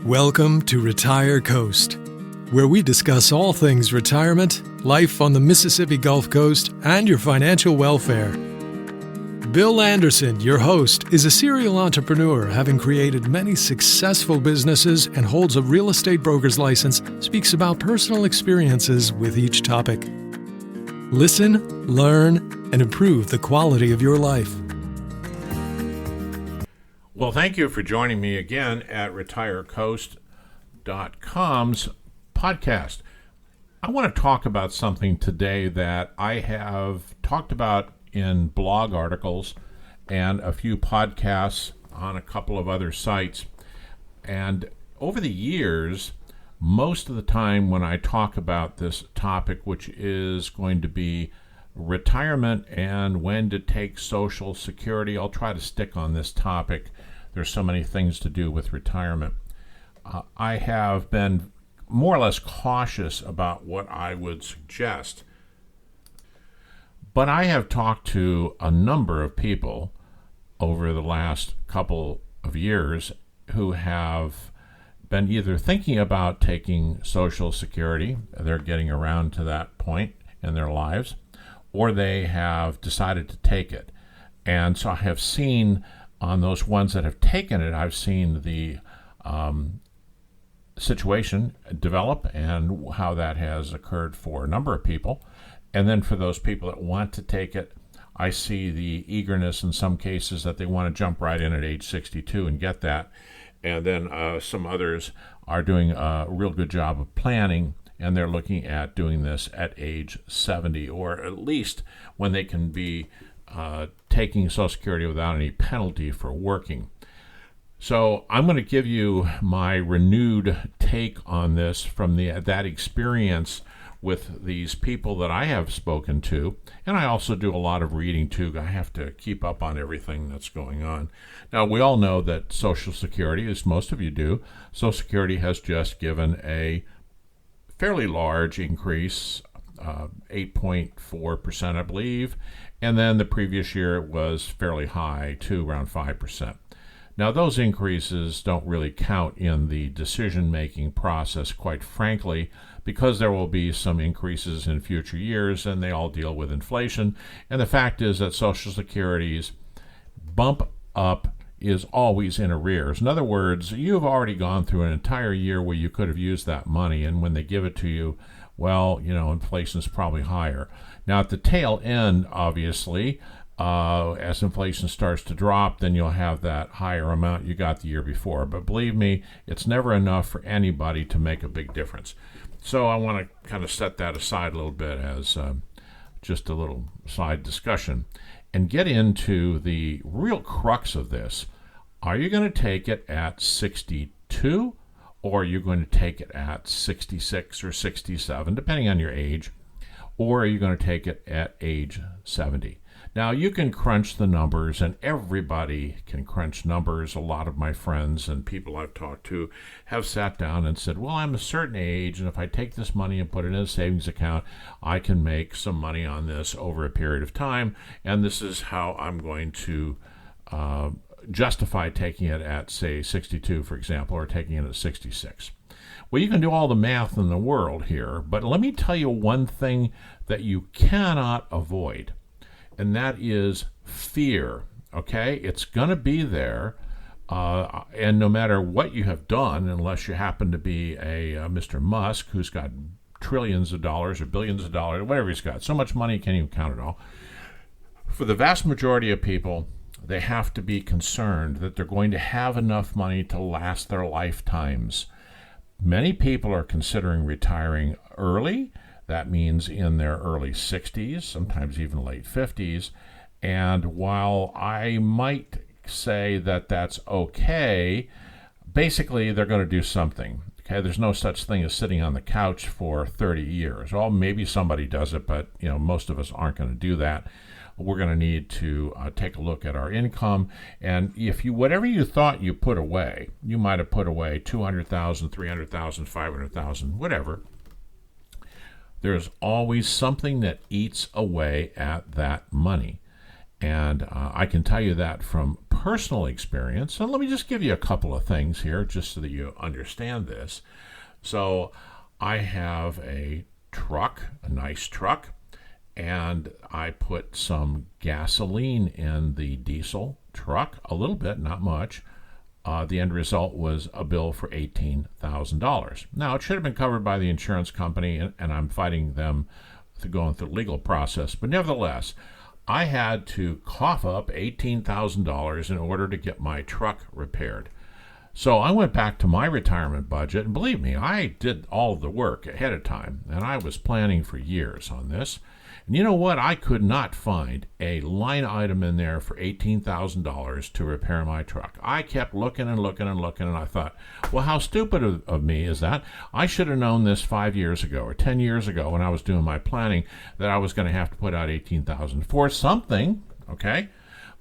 Welcome to Retire Coast, where we discuss all things retirement, life on the Mississippi Gulf Coast, and your financial welfare. Bill Anderson, your host, is a serial entrepreneur having created many successful businesses and holds a real estate broker's license, speaks about personal experiences with each topic. Listen, learn, and improve the quality of your life. Well, thank you for joining me again at retirecoast.com's podcast. I want to talk about something today that I have talked about in blog articles and a few podcasts on a couple of other sites. And over the years, most of the time when I talk about this topic, which is going to be retirement and when to take Social Security, I'll try to stick on this topic. There's so many things to do with retirement. I have been more or less cautious about what I would suggest. But I have talked to a number of people over the last couple of years who have been either thinking about taking Social Security, they're getting around to that point in their lives, or they have decided to take it. And so I have seen on those ones that have taken it, I've seen the situation develop and how that has occurred for a number of people. And then for those people that want to take it, I see the eagerness in some cases that they want to jump right in at age 62 and get that. And then some others are doing a real good job of planning, and they're looking at doing this at age 70, or at least when they can be taking Social Security without any penalty for working. So I'm going to give you my renewed take on this from that experience with these people that I have spoken to, and I also do a lot of reading too. I have to keep up on everything that's going on. Now, we all know that Social Security, as most of you do, Social Security has just given a fairly large increase, 8.4%, I believe, and then the previous year it was fairly high too, around 5%. Now, those increases don't really count in the decision-making process, quite frankly, because there will be some increases in future years, and they all deal with inflation. And the fact is that Social Security's bump up is always in arrears. In other words, you've already gone through an entire year where you could have used that money, and when they give it to you, well, inflation's probably higher. Now, at the tail end, obviously, as inflation starts to drop, then you'll have that higher amount you got the year before. But believe me, it's never enough for anybody to make a big difference. So I want to kind of set that aside a little bit as just a little side discussion and get into the real crux of this. Are you going to take it at 62, or are you going to take it at 66 or 67, depending on your age, or are you going to take it at age 70? Now, you can crunch the numbers, and everybody can crunch numbers. A lot of my friends and people I've talked to have sat down and said, well, I'm a certain age, and if I take this money and put it in a savings account, I can make some money on this over a period of time, and this is how I'm going to justify taking it at, say, 62, for example, or taking it at 66. Well, you can do all the math in the world here, but let me tell you one thing that you cannot avoid. And that is fear, okay? It's going to be there, and no matter what you have done, unless you happen to be a Mr. Musk who's got trillions of dollars or billions of dollars, whatever he's got, so much money you can't even count it all. For the vast majority of people, they have to be concerned that they're going to have enough money to last their lifetimes. Many people are considering retiring early. That means in their early 60s, sometimes even late 50s. And while I might say that that's okay, basically they're going to do something. Okay, there's no such thing as sitting on the couch for 30 years. Well, maybe somebody does it, but most of us aren't going to do that. We're going to need to take a look at our income. And if whatever you thought you put away, you might have put away $200,000, $300,000, $500,000, whatever. There's always something that eats away at that money. And I can tell you that from personal experience. And let me just give you a couple of things here just so that you understand this. So I have a truck, a nice truck, and I put some gasoline in the diesel truck, a little bit, not much. The end result was a bill for $18,000. Now, it should have been covered by the insurance company, and I'm fighting them to go through the legal process. But nevertheless, I had to cough up $18,000 in order to get my truck repaired. So I went back to my retirement budget, and believe me, I did all the work ahead of time, and I was planning for years on this. And you know what? I could not find a line item in there for $18,000 to repair my truck. I kept looking and looking and looking, and I thought, well, how stupid of me is that? I should have known this 5 years ago or 10 years ago when I was doing my planning that I was going to have to put out $18,000 for something, okay?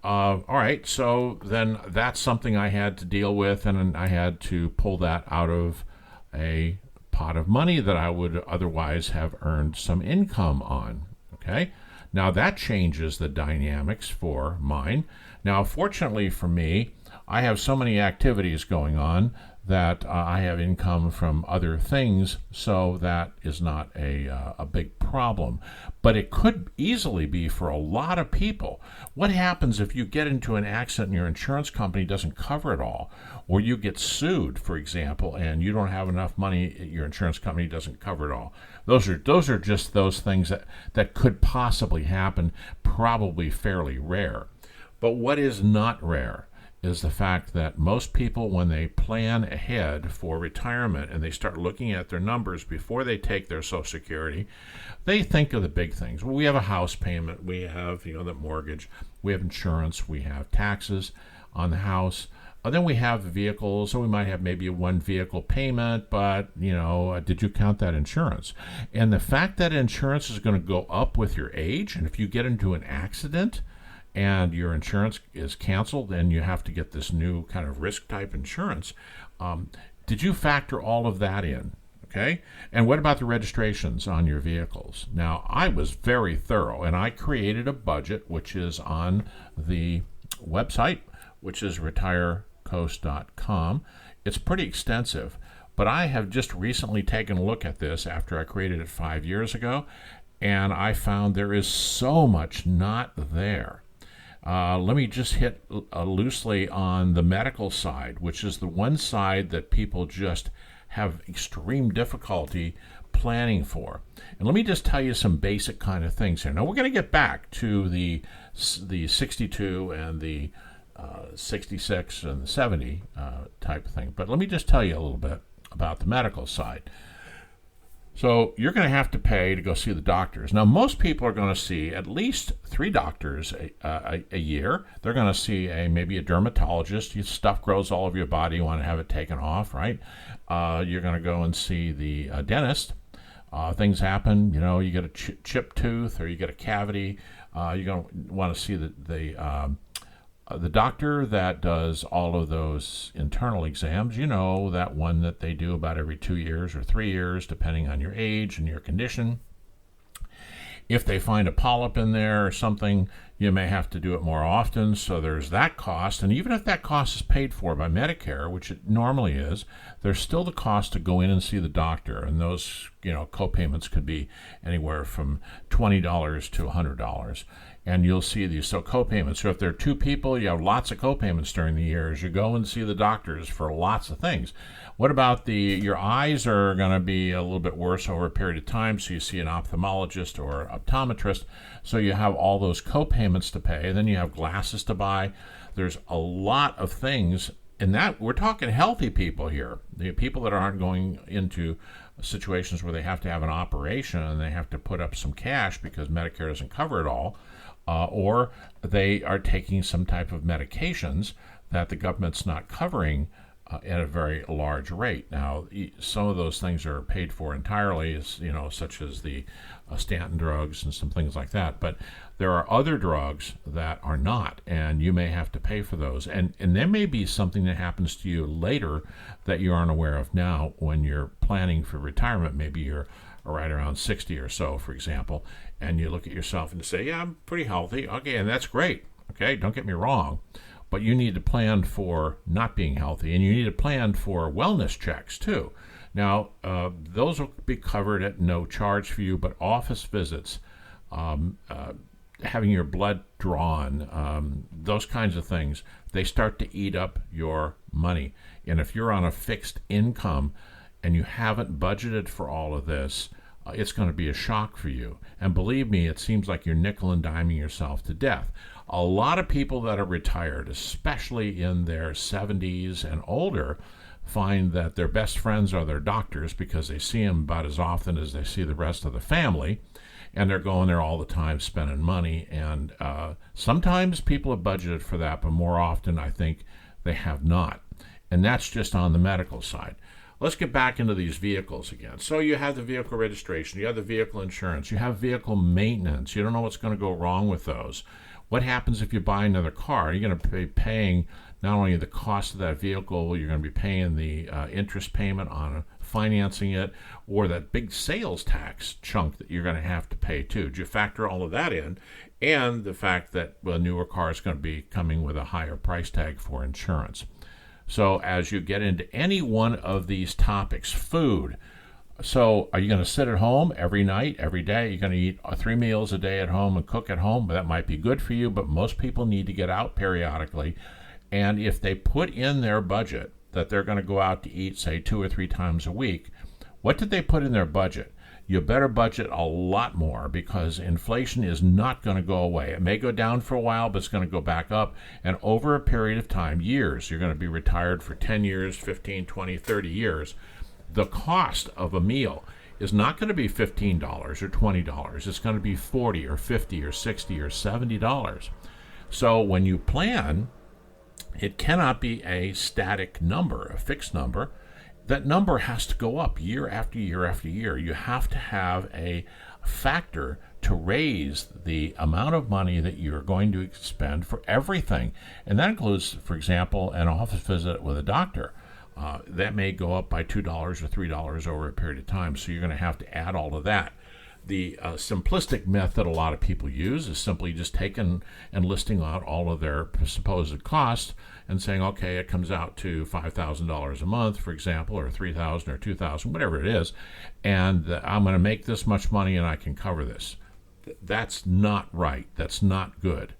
All right, so then that's something I had to deal with, and I had to pull that out of a pot of money that I would otherwise have earned some income on. Okay, now that changes the dynamics for mine. Now, fortunately for me, I have so many activities going on that I have income from other things, so that is not a big problem. But it could easily be for a lot of people. What happens if you get into an accident and your insurance company doesn't cover it all? Or you get sued, for example, and you don't have enough money, your insurance company doesn't cover it all. Those are just those things that could possibly happen, probably fairly rare. But what is not rare is the fact that most people, when they plan ahead for retirement and they start looking at their numbers before they take their Social Security, they think of the big things. Well, we have a house payment, we have the mortgage, we have insurance, we have taxes on the house. Then we have vehicles, so we might have maybe a one vehicle payment, but, did you count that insurance? And the fact that insurance is going to go up with your age, and if you get into an accident and your insurance is canceled and you have to get this new kind of risk type insurance, did you factor all of that in? Okay? And what about the registrations on your vehicles? Now, I was very thorough, and I created a budget, which is on the website, which is retirecoast.com. It's pretty extensive, but I have just recently taken a look at this after I created it 5 years ago, and I found there is so much not there. Let me just hit loosely on the medical side, which is the one side that people just have extreme difficulty planning for. And let me just tell you some basic kind of things here. Now, we're going to get back to the 62 and the 66 and the 70 type of thing. But let me just tell you a little bit about the medical side. So you're going to have to pay to go see the doctors. Now, most people are going to see at least 3 doctors a year. They're going to see maybe a dermatologist. Your stuff grows all over your body. You want to have it taken off, right? You're going to go and see the dentist. Things happen. You get a chipped tooth or you get a cavity. You're going to want to see the doctor that does all of those internal exams, that one that they do about every 2 years or 3 years, depending on your age and your condition. If they find a polyp in there or something, you may have to do it more often, so there's that cost. And even if that cost is paid for by Medicare, which it normally is, there's still the cost to go in and see the doctor, and those, co-payments could be anywhere from $20 to $100. And you'll see these co-payments. So if there are 2 people, you have lots of co-payments during the year as you go and see the doctors for lots of things. What about your eyes are going to be a little bit worse over a period of time, so you see an ophthalmologist or optometrist. So you have all those co-payments to pay. Then you have glasses to buy. There's a lot of things. And that we're talking healthy people here, the people that aren't going into situations where they have to have an operation and they have to put up some cash because Medicare doesn't cover it all. Or they are taking some type of medications that the government's not covering at a very large rate. Now, some of those things are paid for entirely, such as the statin drugs and some things like that. But there are other drugs that are not, and you may have to pay for those. And there may be something that happens to you later that you aren't aware of now when you're planning for retirement. Maybe you're or right around 60 or so, for example, and you look at yourself and say, yeah, I'm pretty healthy. Okay, and that's great. Okay, don't get me wrong. But you need to plan for not being healthy, and you need to plan for wellness checks too. Now, those will be covered at no charge for you, but office visits, having your blood drawn, those kinds of things, they start to eat up your money. And if you're on a fixed income and you haven't budgeted for all of this, it's going to be a shock for you. And believe me, it seems like you're nickel and diming yourself to death. A lot of people that are retired, especially in their 70s and older, find that their best friends are their doctors because they see them about as often as they see the rest of the family, and they're going there all the time spending money. And sometimes people have budgeted for that, but more often I think they have not. And that's just on the medical side. Let's get back into these vehicles again. So you have the vehicle registration, you have the vehicle insurance, you have vehicle maintenance. You don't know what's going to go wrong with those. What happens if you buy another car? You're going to be paying not only the cost of that vehicle, you're going to be paying the interest payment on financing it, or that big sales tax chunk that you're going to have to pay too. Do you factor all of that in? And the fact that a newer car is going to be coming with a higher price tag for insurance. So as you get into any one of these topics, food. So are you going to sit at home every night, every day? You're going to eat 3 meals a day at home and cook at home? That might be good for you, but most people need to get out periodically. And if they put in their budget that they're going to go out to eat, say, 2 or 3 times a week, what did they put in their budget? You better budget a lot more, because inflation is not going to go away. It may go down for a while, but it's going to go back up. And over a period of time, years, you're going to be retired for 10 years, 15, 20, 30 years. The cost of a meal is not going to be $15 or $20. It's going to be $40 or $50 or $60 or $70. So when you plan, it cannot be a static number, a fixed number. That number has to go up year after year after year. You have to have a factor to raise the amount of money that you're going to spend for everything. And that includes, for example, an office visit with a doctor. That may go up by $2 or $3 over a period of time. So you're going to have to add all of that. The simplistic method a lot of people use is simply just taking and listing out all of their supposed costs and saying, okay, it comes out to $5,000 a month, for example, or $3,000 or $2,000, whatever it is, and I'm going to make this much money and I can cover this. That's not right. That's not good.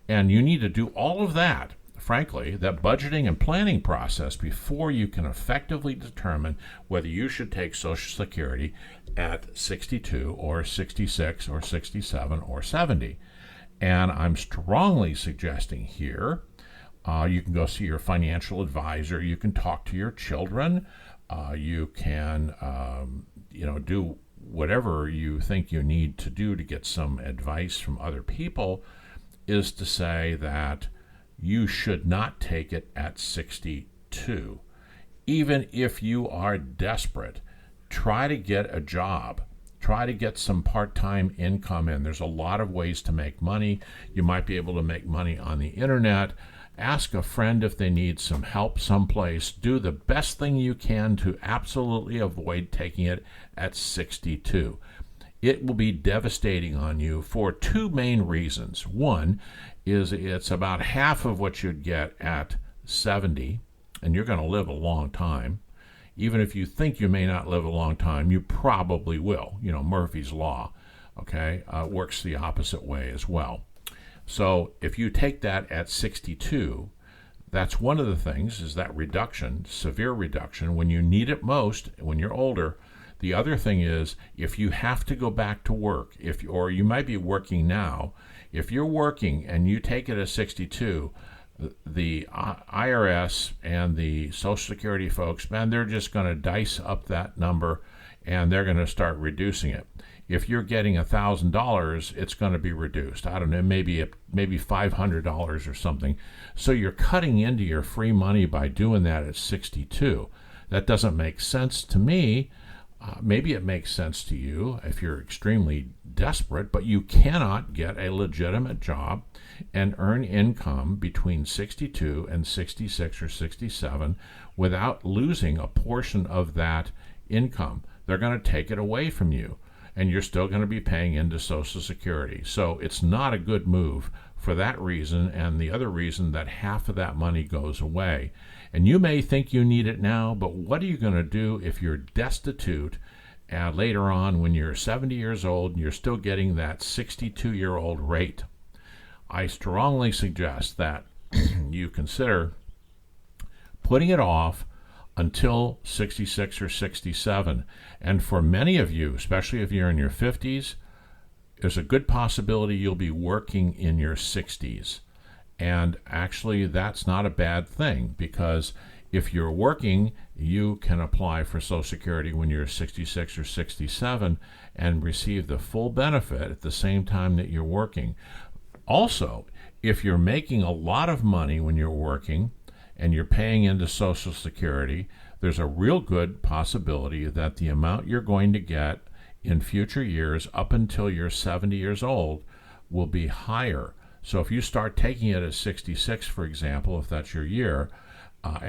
And you need to do all of that, frankly, that budgeting and planning process before you can effectively determine whether you should take Social Security at 62 or 66 or 67 or 70. And I'm strongly suggesting here, you can go see your financial advisor, you can talk to your children, you can do whatever you think you need to do to get some advice from other people, is to say that you should not take it at 62. Even if you are desperate, try to get a job. Try to get some part-time income in. There's a lot of ways to make money. You might be able to make money on the internet. Ask a friend if they need some help someplace. Do the best thing you can to absolutely avoid taking it at 62. It will be devastating on you for 2 main reasons. One is it's about half of what you'd get at 70, and you're going to live a long time. Even if you think you may not live a long time, you probably will. Murphy's Law, okay, works the opposite way as well. So if you take that at 62, that's one of the things, is that reduction, severe reduction, when you need it most, when you're older. The other thing is, if you have to go back to work, or you might be working now, if you're working and you take it at 62, the IRS and the Social Security folks, man, they're just going to dice up that number and they're going to start reducing it. If you're getting $1,000, it's going to be reduced. I don't know, maybe $500 or something. So you're cutting into your free money by doing that at 62. That doesn't make sense to me. Maybe it makes sense to you if you're extremely desperate, but you cannot get a legitimate job and earn income between 62 and 66 or 67 without losing a portion of that income. they're going to take it away from you, and you're still going to be paying into Social Security. So it's not a good move for that reason, and the other reason that half of that money goes away. And you may think you need it now, but what are you going to do if you're destitute later on when you're 70 years old and you're still getting that 62-year-old rate? I strongly suggest that you consider putting it off until 66 or 67. And for many of you, especially if you're in your 50s, there's a good possibility you'll be working in your 60s. And actually, that's not a bad thing, because if you're working, you can apply for Social Security when you're 66 or 67 and receive the full benefit at the same time that you're working. Also, if you're making a lot of money when you're working and you're paying into Social Security, there's a real good possibility that the amount you're going to get in future years up until you're 70 years old will be higher. So if you start taking it at 66, for example, if that's your year,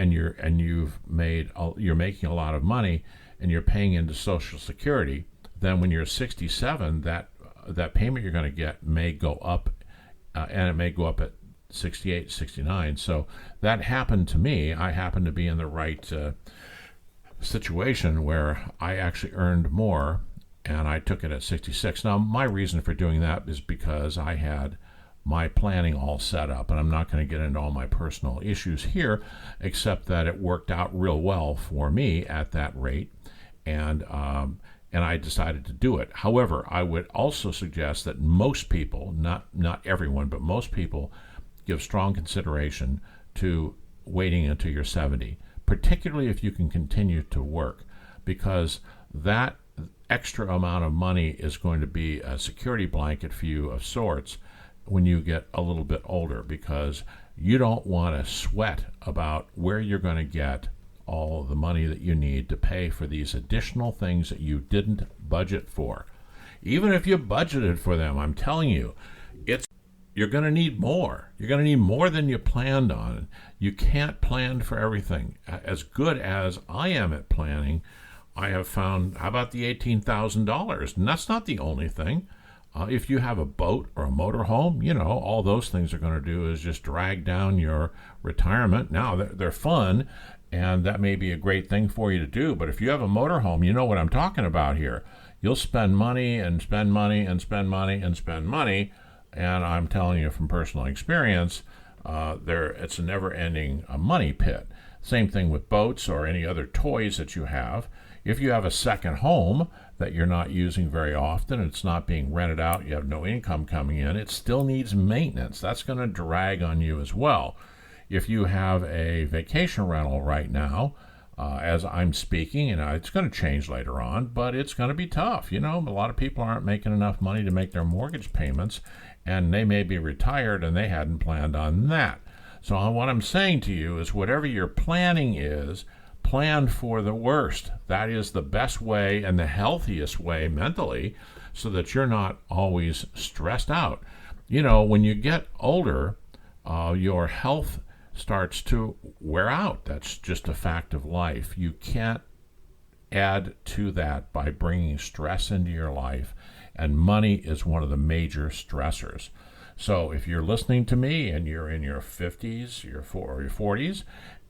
you're making a lot of money and you're paying into Social Security, then when you're 67, that payment you're going to get may go up, and it may go up at 68, 69. So that happened to me. I happened to be in the right situation where I actually earned more, and I took it at 66. Now, my reason for doing that is because I had my planning all set up, and I'm not going to get into all my personal issues here, except that it worked out real well for me at that rate, and I decided to do it. However, I would also suggest that most people, not everyone, but most people, give strong consideration to waiting until you're 70, particularly if you can continue to work, because that extra amount of money is going to be a security blanket for you of sorts when you get a little bit older, because you don't want to sweat about where you're going to get all the money that you need to pay for these additional things that you didn't budget for. Even if you budgeted for them, I'm telling you, you're going to need more. You're going to need more than you planned on. You can't plan for everything. As good as I am at planning, I have found, how about the $18,000? And that's not the only thing. If you have a boat or a motorhome, all those things are going to do is just drag down your retirement. Now, they're fun, and that may be a great thing for you to do. But if you have a motorhome, you know what I'm talking about here. You'll spend money and spend money and spend money and spend money. And I'm telling you from personal experience, it's a never-ending money pit. Same thing with boats or any other toys that you have. If you have a second home that you're not using very often, it's not being rented out, you have no income coming in, it still needs maintenance. That's going to drag on you as well. If you have a vacation rental right now, as I'm speaking, it's going to change later on, but it's going to be tough. A lot of people aren't making enough money to make their mortgage payments, and they may be retired and they hadn't planned on that. So what I'm saying to you is, whatever your planning is, plan for the worst. That is the best way and the healthiest way mentally, so that you're not always stressed out. When you get older, your health starts to wear out. That's just a fact of life. You can't add to that by bringing stress into your life, and money is one of the major stressors. So if you're listening to me and you're in your 50s, your 40s,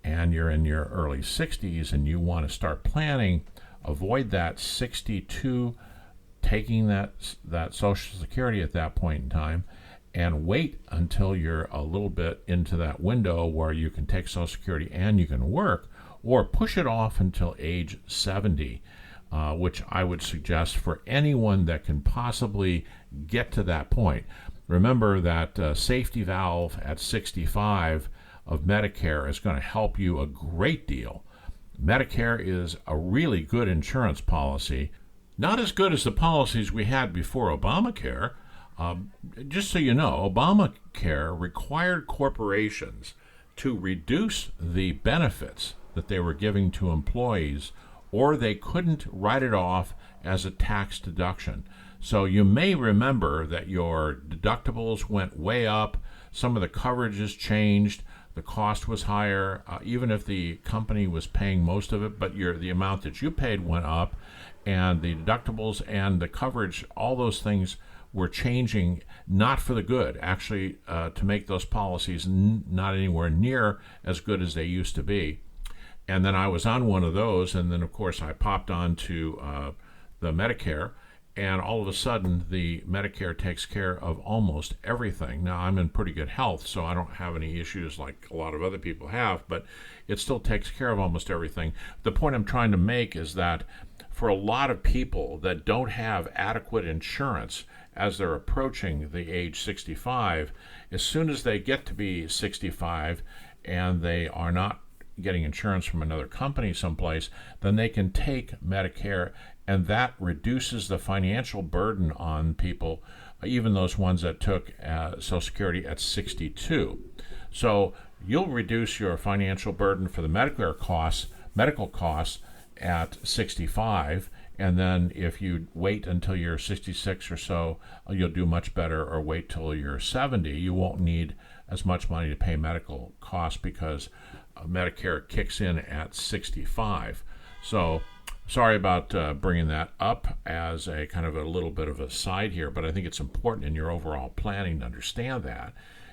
and you're in your early 60s and you want to start planning, avoid that 62 taking that Social Security at that point in time, and wait until you're a little bit into that window where you can take Social Security and you can work, or push it off until age 70, which I would suggest for anyone that can possibly get to that point. Remember that safety valve at 65 of Medicare is going to help you a great deal. Medicare is a really good insurance policy, not as good as the policies we had before Obamacare. Just so you know, Obamacare required corporations to reduce the benefits that they were giving to employees, or they couldn't write it off as a tax deduction. So you may remember that your deductibles went way up, some of the coverages changed, the cost was higher, even if the company was paying most of it, but the amount that you paid went up, and the deductibles and the coverage, all those things were changing, not for the good, actually, to make those policies not anywhere near as good as they used to be. And then I was on one of those, and then, of course, I popped on to the Medicare, and all of a sudden, the Medicare takes care of almost everything. Now, I'm in pretty good health, so I don't have any issues like a lot of other people have, but it still takes care of almost everything. The point I'm trying to make is that for a lot of people that don't have adequate insurance as they're approaching the age 65, as soon as they get to be 65 and they are not getting insurance from another company someplace, then they can take Medicare, and that reduces the financial burden on people, even those ones that took Social Security at 62. So you'll reduce your financial burden for the medical costs at 65, and then if you wait until you're 66 or so, you'll do much better, or wait till you're 70. You won't need as much money to pay medical costs because Medicare kicks in at 65. So sorry about bringing that up as a kind of a little bit of a side here, but I think it's important in your overall planning to understand that.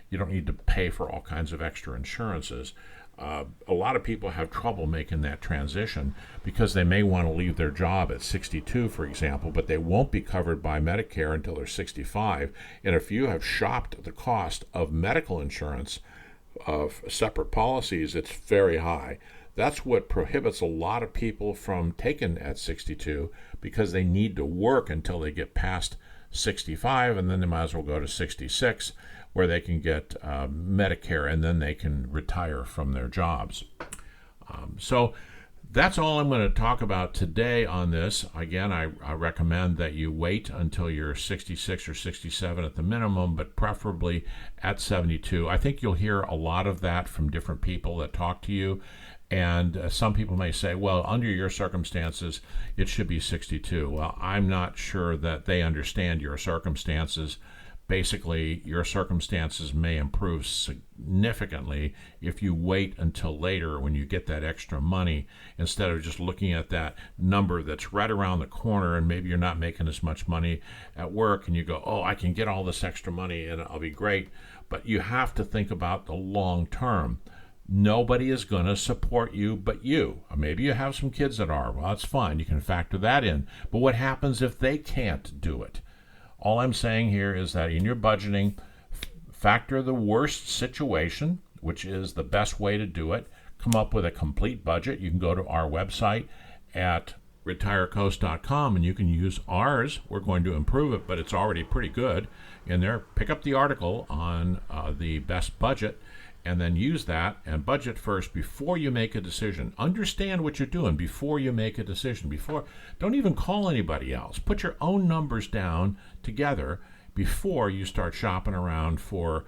You don't need to pay for all kinds of extra insurances. A lot of people have trouble making that transition because they may want to leave their job at 62, for example, but they won't be covered by Medicare until they're 65. And if you have shopped the cost of medical insurance of separate policies, it's very high. That's what prohibits a lot of people from taking at 62, because they need to work until they get past 65, and then they might as well go to 66, where they can get Medicare, and then they can retire from their jobs. So that's all I'm going to talk about today on this. Again, I recommend that you wait until you're 66 or 67 at the minimum, but preferably at 72. I think you'll hear a lot of that from different people that talk to you. And some people may say, well, under your circumstances, it should be 62. Well, I'm not sure that they understand your circumstances. Basically, your circumstances may improve significantly if you wait until later when you get that extra money, instead of just looking at that number that's right around the corner, and maybe you're not making as much money at work, and you go, oh, I can get all this extra money and I'll be great. But you have to think about the long term. Nobody is going to support you but you. Or maybe you have some kids that are. Well, that's fine. You can factor that in. But what happens if they can't do it? All I'm saying here is that in your budgeting, factor the worst situation, which is the best way to do it. Come up with a complete budget. You can go to our website at retirecoast.com, and you can use ours. We're going to improve it, but it's already pretty good in there. Pick up the article on the best budget, and then use that and budget first before you make a decision. Understand what you're doing before you make a decision. Don't even call anybody else. Put your own numbers down together before you start shopping around for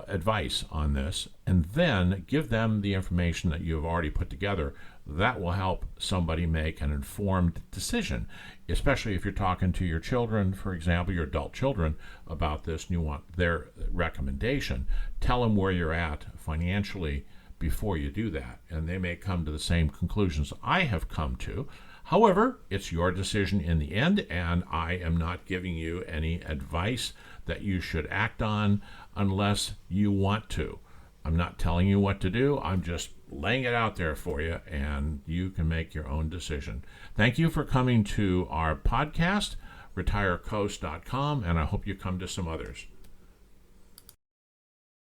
advice on this, and then give them the information that you have already put together. That will help somebody make an informed decision, especially if you're talking to your children, for example, your adult children, about this, and you want their recommendation. Tell them where you're at financially before you do that, and they may come to the same conclusions I have come to. However, it's your decision in the end, and I am not giving you any advice that you should act on unless you want to. I'm not telling you what to do. I'm just laying it out there for you, and you can make your own decision. Thank you for coming to our podcast, retirecoast.com, and I hope you come to some others.